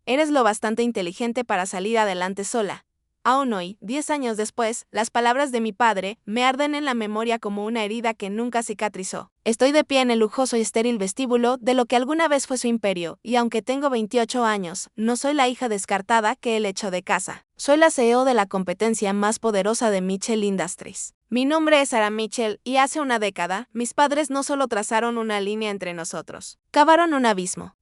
Eres lo bastante inteligente para salir adelante sola. Aún hoy, 10 años después, las palabras de mi padre me arden en la memoria como una herida que nunca cicatrizó. Estoy de pie en el lujoso y estéril vestíbulo de lo que alguna vez fue su imperio, y aunque tengo 28 años, no soy la hija descartada que él echó de casa. Soy la CEO de la competencia más poderosa de Mitchell Industries. Mi nombre es Sarah Mitchell y hace una década, mis padres no solo trazaron una línea entre nosotros, cavaron un abismo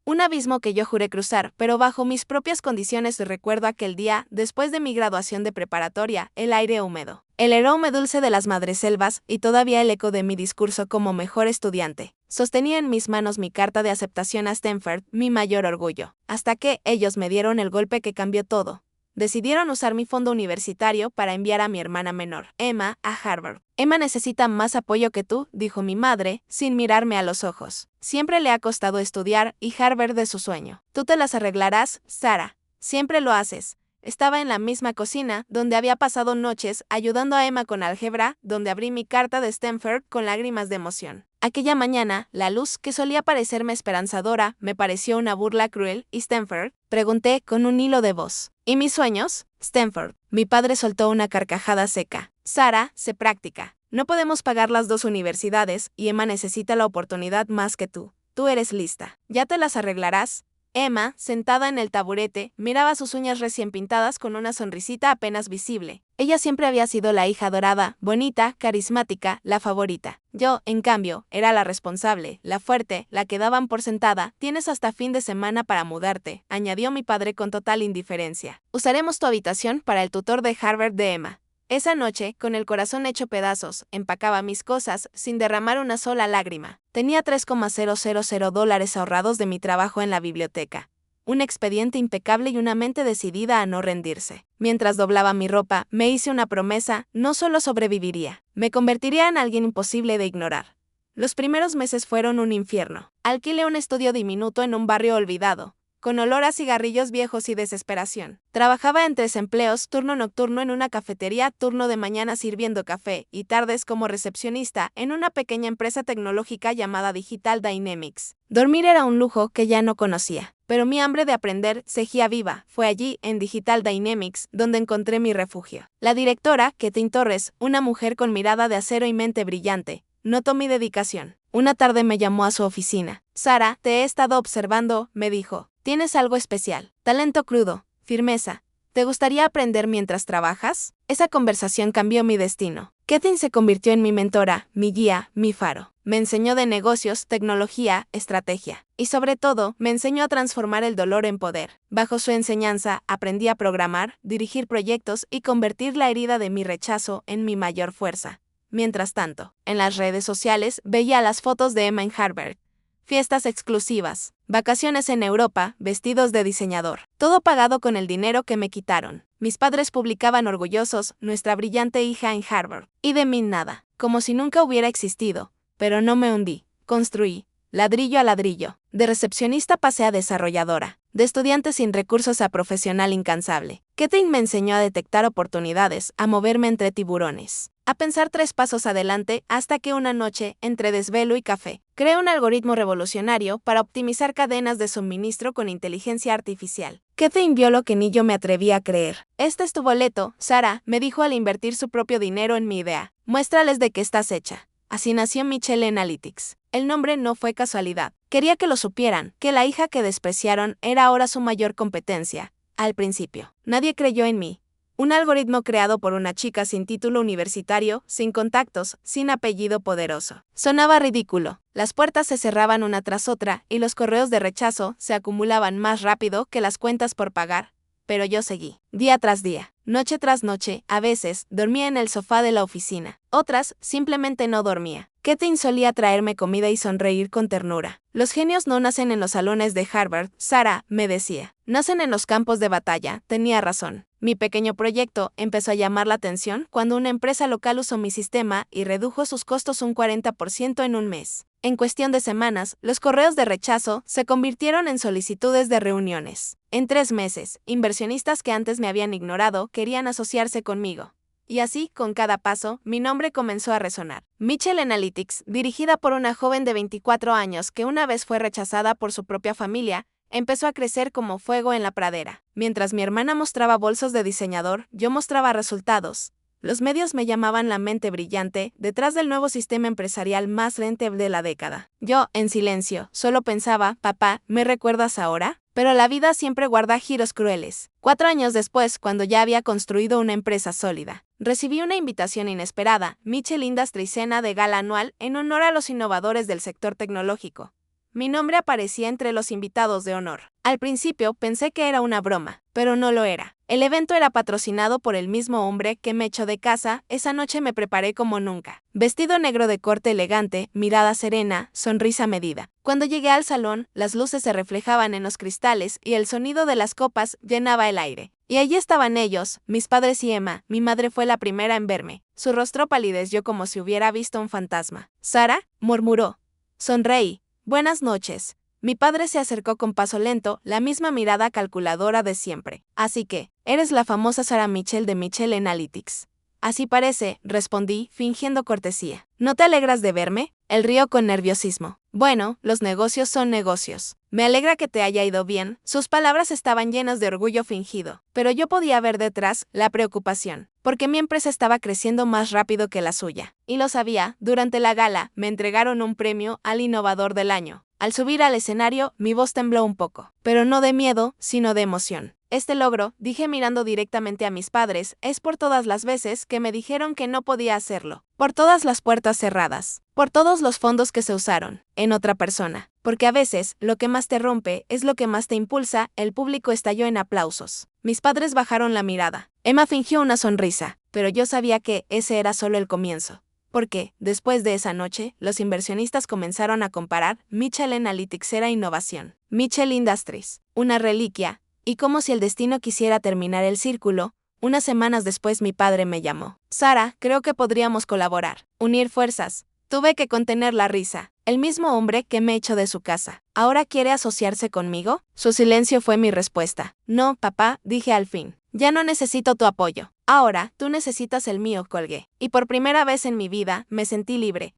que yo juré cruzar, pero bajo mis propias condiciones. Recuerdo aquel día, después de mi graduación de preparatoria, el aire húmedo, el aroma dulce de las madreselvas y todavía el eco de mi discurso como mejor estudiante. Sostenía en mis manos mi carta de aceptación a Stanford, mi mayor orgullo, hasta que ellos me dieron el golpe que cambió todo. Decidieron usar mi fondo universitario para enviar a mi hermana menor, Emma, a Harvard. Emma necesita más apoyo que tú, dijo mi madre, sin mirarme a los ojos. Siempre le ha costado estudiar y Harvard es su sueño. Tú te las arreglarás, Sarah. Siempre lo haces. Estaba en la misma cocina, donde había pasado noches, ayudando a Emma con álgebra, donde abrí mi carta de Stanford con lágrimas de emoción. Aquella mañana, la luz, que solía parecerme esperanzadora, me pareció una burla cruel. ¿Y Stanford?, pregunté con un hilo de voz. ¿Y mis sueños? Stanford. Mi padre soltó una carcajada seca. Sarah, sé práctica. No podemos pagar las dos universidades, y Emma necesita la oportunidad más que tú. Tú eres lista. ¿Ya te las arreglarás? Emma, sentada en el taburete, miraba sus uñas recién pintadas con una sonrisita apenas visible. Ella siempre había sido la hija adorada, bonita, carismática, la favorita. Yo, en cambio, era la responsable, la fuerte, la que daban por sentada. Tienes hasta fin de semana para mudarte, añadió mi padre con total indiferencia. Usaremos tu habitación para el tutor de Harvard de Emma. Esa noche, con el corazón hecho pedazos, empacaba mis cosas sin derramar una sola lágrima. Tenía $3,000 ahorrados de mi trabajo en la biblioteca. Un expediente impecable y una mente decidida a no rendirse. Mientras doblaba mi ropa, me hice una promesa: no solo sobreviviría, me convertiría en alguien imposible de ignorar. Los primeros meses fueron un infierno. Alquilé un estudio diminuto en un barrio olvidado, con olor a cigarrillos viejos y desesperación. Trabajaba en 3 empleos: turno nocturno en una cafetería, turno de mañana sirviendo café, y tardes como recepcionista en una pequeña empresa tecnológica llamada Digital Dynamics. Dormir era un lujo que ya no conocía, pero mi hambre de aprender seguía viva. Fue allí, en Digital Dynamics, donde encontré mi refugio. La directora, Kathleen Torres, una mujer con mirada de acero y mente brillante, notó mi dedicación. Una tarde me llamó a su oficina. Sarah, te he estado observando, me dijo. Tienes algo especial, talento crudo, firmeza. ¿Te gustaría aprender mientras trabajas? Esa conversación cambió mi destino. Kathleen se convirtió en mi mentora, mi guía, mi faro. Me enseñó de negocios, tecnología, estrategia. Y sobre todo, me enseñó a transformar el dolor en poder. Bajo su enseñanza, aprendí a programar, dirigir proyectos y convertir la herida de mi rechazo en mi mayor fuerza. Mientras tanto, en las redes sociales veía las fotos de Emma en Harvard. Fiestas exclusivas, vacaciones en Europa, vestidos de diseñador, todo pagado con el dinero que me quitaron. Mis padres publicaban orgullosos: nuestra brillante hija en Harvard, y de mí nada, como si nunca hubiera existido. Pero no me hundí, construí, ladrillo a ladrillo. De recepcionista pasé a desarrolladora, de estudiante sin recursos a profesional incansable. Kathleen me enseñó a detectar oportunidades, a moverme entre tiburones, a pensar 3 pasos adelante, hasta que una noche, entre desvelo y café, creé un algoritmo revolucionario para optimizar cadenas de suministro con inteligencia artificial. Kathleen vio lo que ni yo me atrevía a creer. Este es tu boleto, Sarah, me dijo al invertir su propio dinero en mi idea. Muéstrales de qué estás hecha. Así nació Mitchell Analytics. El nombre no fue casualidad. Quería que lo supieran, que la hija que despreciaron era ahora su mayor competencia. Al principio, nadie creyó en mí. Un algoritmo creado por una chica sin título universitario, sin contactos, sin apellido poderoso. Sonaba ridículo. Las puertas se cerraban una tras otra y los correos de rechazo se acumulaban más rápido que las cuentas por pagar. Pero yo seguí, día tras día, noche tras noche. A veces, dormía en el sofá de la oficina. Otras, simplemente no dormía. Kathleen solía traerme comida y sonreír con ternura. Los genios no nacen en los salones de Harvard, Sarah, me decía. Nacen en los campos de batalla. Tenía razón. Mi pequeño proyecto empezó a llamar la atención cuando una empresa local usó mi sistema y redujo sus costos un 40% en un mes. En cuestión de semanas, los correos de rechazo se convirtieron en solicitudes de reuniones. En 3 meses, inversionistas que antes me habían ignorado querían asociarse conmigo. Y así, con cada paso, mi nombre comenzó a resonar. Mitchell Analytics, dirigida por una joven de 24 años que una vez fue rechazada por su propia familia, empezó a crecer como fuego en la pradera. Mientras mi hermana mostraba bolsos de diseñador, yo mostraba resultados. Los medios me llamaban la mente brillante, detrás del nuevo sistema empresarial más rentable de la década. Yo, en silencio, solo pensaba, papá, ¿me recuerdas ahora? Pero la vida siempre guarda giros crueles. 4 años después, cuando ya había construido una empresa sólida, recibí una invitación inesperada, Mitchell Industries cena de gala anual en honor a los innovadores del sector tecnológico. Mi nombre aparecía entre los invitados de honor. Al principio pensé que era una broma, pero no lo era. El evento era patrocinado por el mismo hombre que me echó de casa. Esa noche me preparé como nunca. Vestido negro de corte elegante, mirada serena, sonrisa medida. Cuando llegué al salón, las luces se reflejaban en los cristales y el sonido de las copas llenaba el aire. Y allí estaban ellos, mis padres y Emma. Mi madre fue la primera en verme. Su rostro palideció como si hubiera visto un fantasma. «¿Sara?», murmuró. Sonreí. «Buenas noches». Mi padre se acercó con paso lento, la misma mirada calculadora de siempre. «Así que, eres la famosa Sarah Mitchell de Mitchell Analytics». «Así parece», respondí, fingiendo cortesía. «¿No te alegras de verme?». Él rió con nerviosismo. «Bueno, los negocios son negocios. Me alegra que te haya ido bien». Sus palabras estaban llenas de orgullo fingido, pero yo podía ver detrás la preocupación, porque mi empresa estaba creciendo más rápido que la suya. Y lo sabía. Durante la gala, me entregaron un premio al innovador del año. Al subir al escenario, mi voz tembló un poco, pero no de miedo, sino de emoción. «Este logro», dije mirando directamente a mis padres, «es por todas las veces que me dijeron que no podía hacerlo, por todas las puertas cerradas, por todos los fondos que se usaron en otra persona, porque a veces lo que más te rompe es lo que más te impulsa». El público estalló en aplausos. Mis padres bajaron la mirada. Emma fingió una sonrisa, pero yo sabía que ese era solo el comienzo. Porque, después de esa noche, los inversionistas comenzaron a comparar. Mitchell Analytics era innovación. Mitchell Industries, una reliquia. Y como si el destino quisiera terminar el círculo, unas semanas después mi padre me llamó. «Sara, creo que podríamos colaborar. Unir fuerzas». Tuve que contener la risa. El mismo hombre que me echó de su casa, ¿ahora quiere asociarse conmigo? Su silencio fue mi respuesta. «No, papá», dije al fin. «Ya no necesito tu apoyo. Ahora, tú necesitas el mío», colgué. Y por primera vez en mi vida, me sentí libre.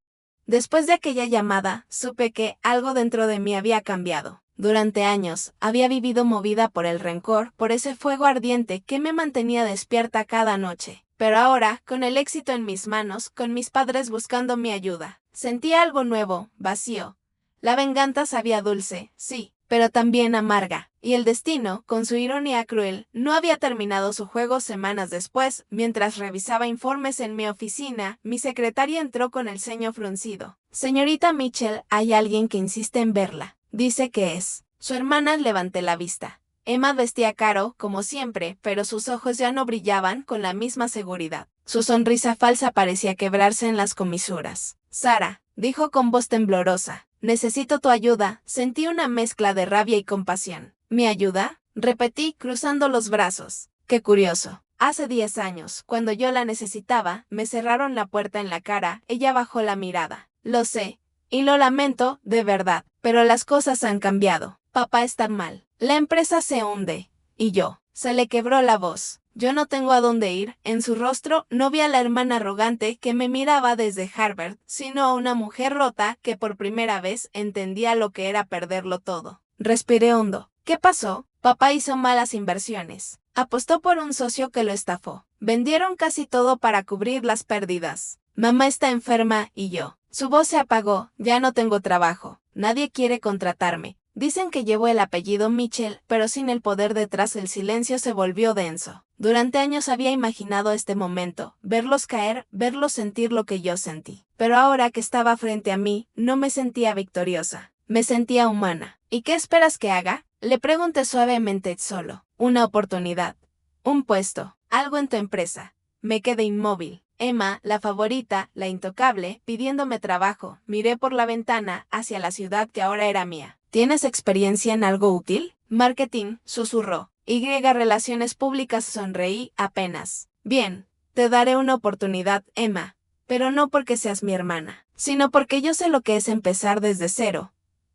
Después de aquella llamada, supe que algo dentro de mí había cambiado. Durante años, había vivido movida por el rencor, por ese fuego ardiente que me mantenía despierta cada noche. Pero ahora, con el éxito en mis manos, con mis padres buscando mi ayuda, sentía algo nuevo, vacío. La venganza sabía dulce, sí, pero también amarga. Y el destino, con su ironía cruel, no había terminado su juego. Semanas después, mientras revisaba informes en mi oficina, mi secretaria entró con el ceño fruncido. «Señorita Mitchell, hay alguien que insiste en verla. Dice que es su hermana». Levanté la vista. Emma vestía caro, como siempre, pero sus ojos ya no brillaban con la misma seguridad. Su sonrisa falsa parecía quebrarse en las comisuras. «Sara», dijo con voz temblorosa, «necesito tu ayuda». Sentí una mezcla de rabia y compasión. «¿Mi ayuda?», repetí, cruzando los brazos. «Qué curioso. Hace 10 años, cuando yo la necesitaba, me cerraron la puerta en la cara». Ella bajó la mirada. «Lo sé, y lo lamento, de verdad, pero las cosas han cambiado. Papá está mal. La empresa se hunde. Y yo». Se le quebró la voz. «Yo no tengo a dónde ir». En su rostro no vi a la hermana arrogante que me miraba desde Harvard, sino a una mujer rota que por primera vez entendía lo que era perderlo todo. Respiré hondo. «¿Qué pasó?». «Papá hizo malas inversiones. Apostó por un socio que lo estafó. Vendieron casi todo para cubrir las pérdidas. Mamá está enferma y yo». Su voz se apagó. «Ya no tengo trabajo. Nadie quiere contratarme. Dicen que llevo el apellido Mitchell, pero sin el poder detrás». El silencio se volvió denso. Durante años había imaginado este momento, verlos caer, verlos sentir lo que yo sentí. Pero ahora que estaba frente a mí, no me sentía victoriosa. Me sentía humana. «¿Y qué esperas que haga?», le pregunté suavemente. «Solo una oportunidad. Un puesto. Algo en tu empresa». Me quedé inmóvil. Emma, la favorita, la intocable, pidiéndome trabajo. Miré por la ventana hacia la ciudad que ahora era mía. «¿Tienes experiencia en algo útil?». «Marketing», susurró. «Y relaciones públicas». Sonreí. «Apenas». «Bien, te daré una oportunidad, Emma. Pero no porque seas mi hermana, sino porque yo sé lo que es empezar desde cero».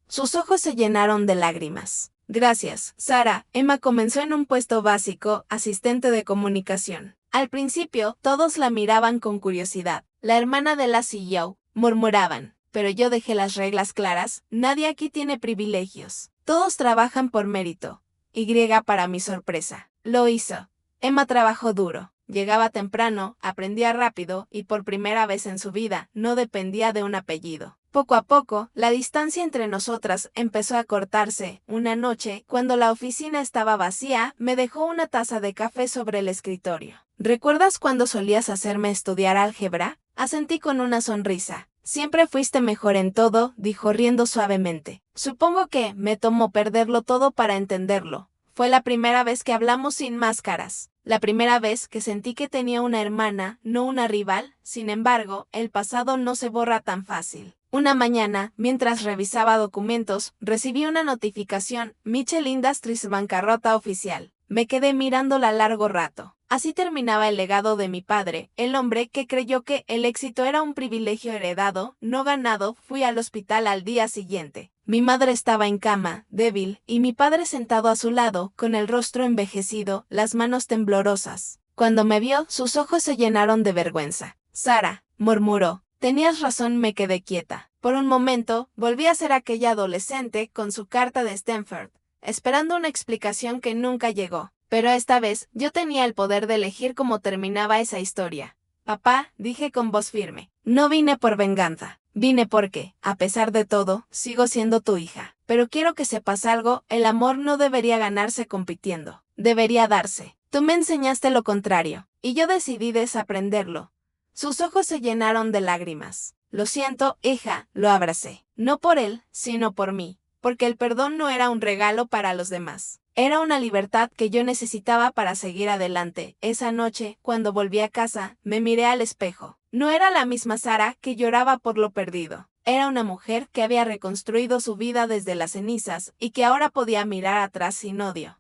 Sus ojos se llenaron de lágrimas. «Gracias, Sara». Emma comenzó en un puesto básico, asistente de comunicación. Al principio, todos la miraban con curiosidad. «La hermana de la CEO», murmuraban. Pero yo dejé las reglas claras. «Nadie aquí tiene privilegios. Todos trabajan por mérito. Y para mi sorpresa. Lo hizo. Emma trabajó duro. Llegaba temprano, aprendía rápido y por primera vez en su vida no dependía de un apellido. Poco a poco, la distancia entre nosotras empezó a cortarse. Una noche, cuando la oficina estaba vacía, me dejó una taza de café sobre el escritorio. ¿Recuerdas cuando solías hacerme estudiar álgebra? Asentí con una sonrisa. Siempre fuiste mejor en todo, dijo riendo suavemente. Supongo que me tomó perderlo todo para entenderlo. Fue la primera vez que hablamos sin máscaras. La primera vez que sentí que tenía una hermana, no una rival. Sin embargo, el pasado no se borra tan fácil. Una mañana, mientras revisaba documentos, recibí una notificación: Mitchell Industries bancarrota oficial. Me quedé mirándola largo rato. Así terminaba el legado de mi padre, el hombre que creyó que el éxito era un privilegio heredado, no ganado. Fui al hospital al día siguiente. Mi madre estaba en cama, débil, y mi padre sentado a su lado, con el rostro envejecido, las manos temblorosas. Cuando me vio, sus ojos se llenaron de vergüenza. Sara, murmuró. Tenías razón. Me quedé quieta. Por un momento, volví a ser aquella adolescente con su carta de Stanford, esperando una explicación que nunca llegó. Pero esta vez, yo tenía el poder de elegir cómo terminaba esa historia. Papá, dije con voz firme, no vine por venganza. Vine porque, a pesar de todo, sigo siendo tu hija. Pero quiero que sepas algo: el amor no debería ganarse compitiendo. Debería darse. Tú me enseñaste lo contrario, y yo decidí desaprenderlo. Sus ojos se llenaron de lágrimas. Lo siento, hija, lo abracé. No por él, sino por mí. Porque el perdón no era un regalo para los demás. Era una libertad que yo necesitaba para seguir adelante. Esa noche, cuando volví a casa, me miré al espejo. No era la misma Sara que lloraba por lo perdido. Era una mujer que había reconstruido su vida desde las cenizas y que ahora podía mirar atrás sin odio.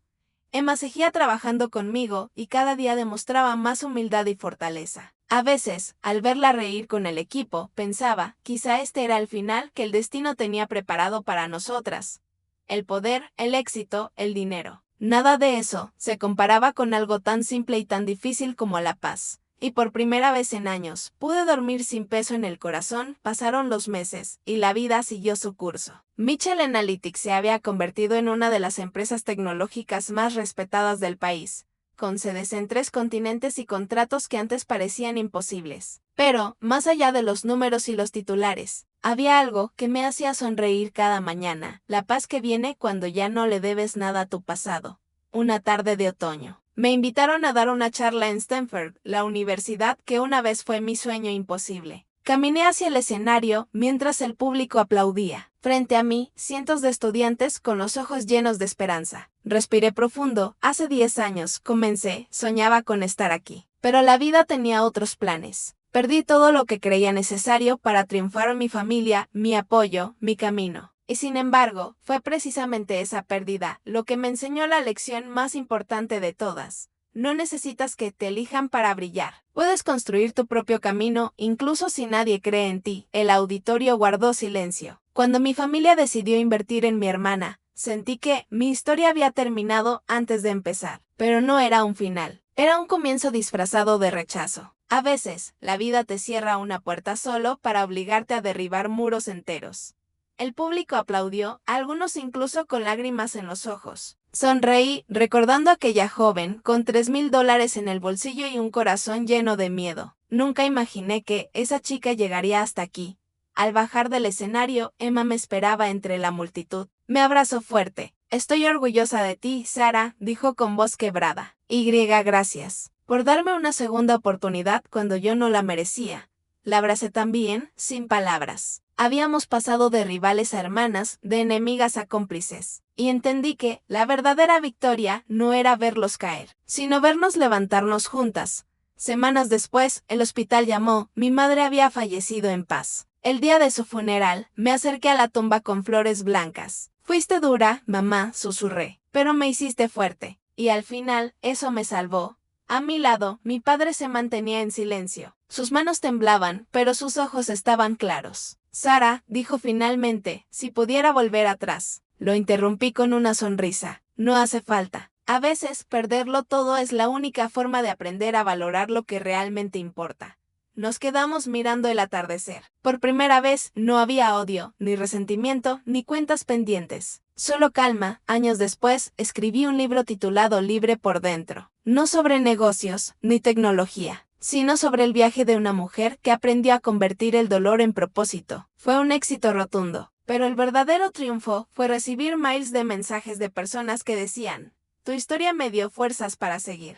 Emma seguía trabajando conmigo y cada día demostraba más humildad y fortaleza. A veces, al verla reír con el equipo, pensaba, quizá este era el final que el destino tenía preparado para nosotras. El poder, el éxito, el dinero. Nada de eso se comparaba con algo tan simple y tan difícil como la paz. Y por primera vez en años, pude dormir sin peso en el corazón. Pasaron los meses, y la vida siguió su curso. Mitchell Analytics se había convertido en una de las empresas tecnológicas más respetadas del país, con sedes en 3 continentes y contratos que antes parecían imposibles. Pero, más allá de los números y los titulares, había algo que me hacía sonreír cada mañana: la paz que viene cuando ya no le debes nada a tu pasado. Una tarde de otoño, me invitaron a dar una charla en Stanford, la universidad que una vez fue mi sueño imposible. Caminé hacia el escenario mientras el público aplaudía. Frente a mí, cientos de estudiantes con los ojos llenos de esperanza. Respiré profundo. Hace 10 años comencé, soñaba con estar aquí. Pero la vida tenía otros planes. Perdí todo lo que creía necesario para triunfar: mi familia, mi apoyo, mi camino. Y sin embargo, fue precisamente esa pérdida lo que me enseñó la lección más importante de todas. No necesitas que te elijan para brillar. Puedes construir tu propio camino, incluso si nadie cree en ti. El auditorio guardó silencio. Cuando mi familia decidió invertir en mi hermana, sentí que mi historia había terminado antes de empezar. Pero no era un final. Era un comienzo disfrazado de rechazo. A veces, la vida te cierra una puerta solo para obligarte a derribar muros enteros. El público aplaudió, algunos incluso con lágrimas en los ojos. Sonreí, recordando a aquella joven con $3,000 en el bolsillo y un corazón lleno de miedo. Nunca imaginé que esa chica llegaría hasta aquí. Al bajar del escenario, Emma me esperaba entre la multitud. Me abrazó fuerte. Estoy orgullosa de ti, Sara, dijo con voz quebrada. Gracias por darme una segunda oportunidad cuando yo no la merecía. La abracé también, sin palabras. Habíamos pasado de rivales a hermanas, de enemigas a cómplices, y entendí que la verdadera victoria no era verlos caer, sino vernos levantarnos juntas. Semanas después, el hospital llamó. Mi madre había fallecido en paz. El día de su funeral, me acerqué a la tumba con flores blancas. Fuiste dura, mamá, susurré, pero me hiciste fuerte, y al final, eso me salvó. A mi lado, mi padre se mantenía en silencio. Sus manos temblaban, pero sus ojos estaban claros. Sara, dijo finalmente, si pudiera volver atrás. Lo interrumpí con una sonrisa. No hace falta. A veces, perderlo todo es la única forma de aprender a valorar lo que realmente importa. nos quedamos mirando el atardecer. Por primera vez, no había odio, ni resentimiento, ni cuentas pendientes. Solo calma. Años después, escribí un libro titulado Libre por dentro. No sobre negocios, ni tecnología, sino sobre el viaje de una mujer que aprendió a convertir el dolor en propósito. Fue un éxito rotundo, pero el verdadero triunfo fue recibir mails de mensajes de personas que decían: tu historia me dio fuerzas para seguir.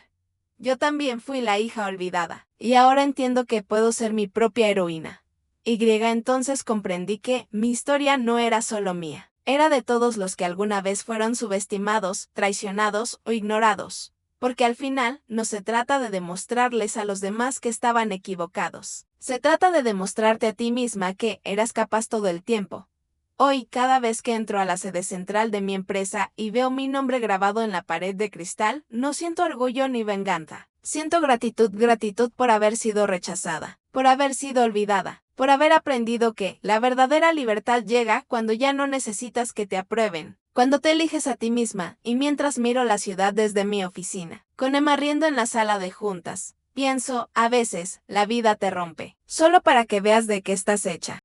Yo también fui la hija olvidada, y ahora entiendo que puedo ser mi propia heroína. Entonces comprendí que mi historia no era solo mía, era de todos los que alguna vez fueron subestimados, traicionados o ignorados. Porque al final, no se trata de demostrarles a los demás que estaban equivocados. Se trata de demostrarte a ti misma que eras capaz todo el tiempo. Hoy, cada vez que entro a la sede central de mi empresa y veo mi nombre grabado en la pared de cristal, no siento orgullo ni venganza. Siento gratitud por haber sido rechazada, por haber sido olvidada, por haber aprendido que la verdadera libertad llega cuando ya no necesitas que te aprueben. Cuando te eliges a ti misma, y mientras miro la ciudad desde mi oficina, con Emma riendo en la sala de juntas, pienso, a veces, la vida te rompe, solo para que veas de qué estás hecha.